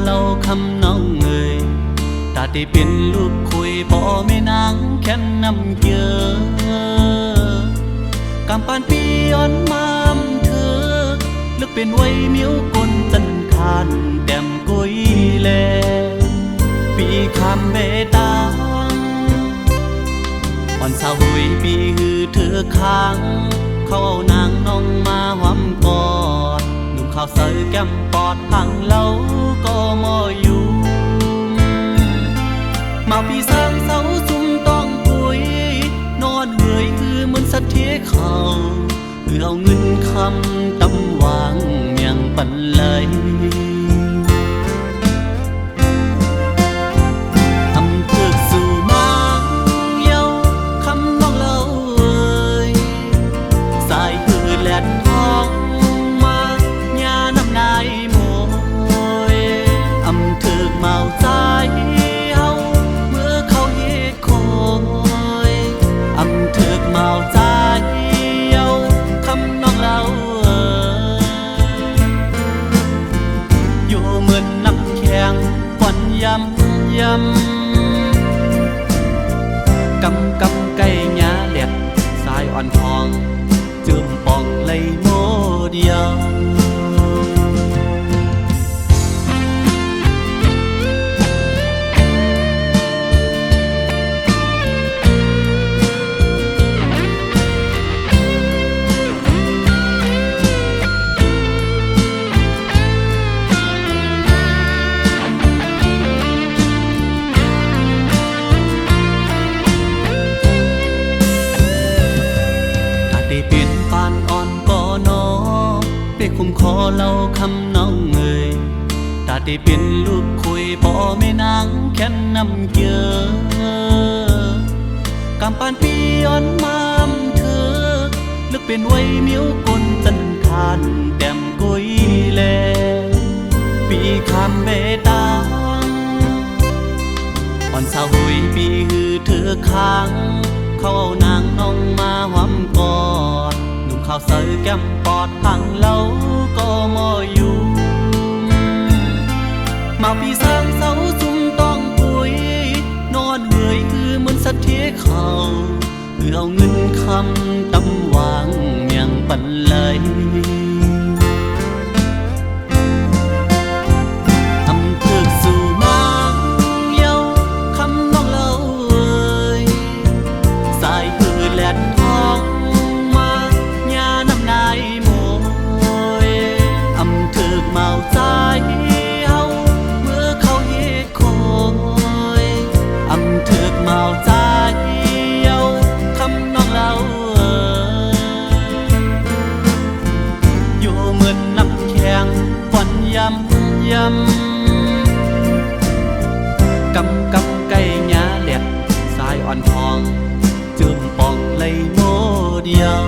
เล่าคำน้องเอ่ยตาที่เป็นลูกคุยบ่แม่นางแค่นนำเกลือกำปานปีย้อนมามเธอลึกเป็นไว้มิ้วกลจันทานแต้มกุยแลปีคำเบตางอ่อนสาวหุยปีฮือเธอค้างเขาเอานางน้องมาหวำกอดหนุ่มข้าวเสยแก้มปอดพังเล่าก็มออยู่มาปีสร้างเสาซุ่มต้องปุยนอนเหนื่อยคือเหมือนสัตว์ที่เขาเพื่อเอาเงินคำตำวางเมียงปันเลยทำเพื่อสู่นางเย้าคำน้องเล่าเอ่ยสายคือแหลนทองมาญาน้ำนายโมยอำเถิกเมาใจเมาใจเย้าคำน้องเล่าเอ่ยอยู่เหมือนน้ำแข็งควันย้ำย้ำกำไก่หญ้าแหลกสายอ่อนทองจืมปองเลยโมเดียวคุ้มคอเล่าคำน้องเอ่ยตาที่เป็นลูกคุยบ่แม่นางแค่นนำเกลือกำปานปีย้อนมามเธอลึกเป็นไว้มิ้วกลจันทานแต้มกุยแลปีคำเบตางอ่อนสาวหุยปีฮือเธอค้างเขาเอานางน้องมาหวำกอดข้าวเสยแก้มปอดพังเล่าก็มออยู่มาปีสร้างเสาซุ่มต้องปุยนอนเหนื่อยคือเหมือนสัตว์ที่เขาเพื่อเอาเงินคำตำวางเมียงปันเลยทำเพื่อสู่นางเย้าคำน้องเล่าเอ่ยสายคือแหลนทองนายโมยอำเถิกเมาใจเฮาเมื่อเขาเฮ็ดคอยอำเถิกเมาใจเฮาคำน้องเล่าเอ่ยอยู่เหมือนน้ำแข็งควันย้ำย้ำกำไก่หญ้าแหลกสายอ่อนทองจืมปองเลยโมเดียว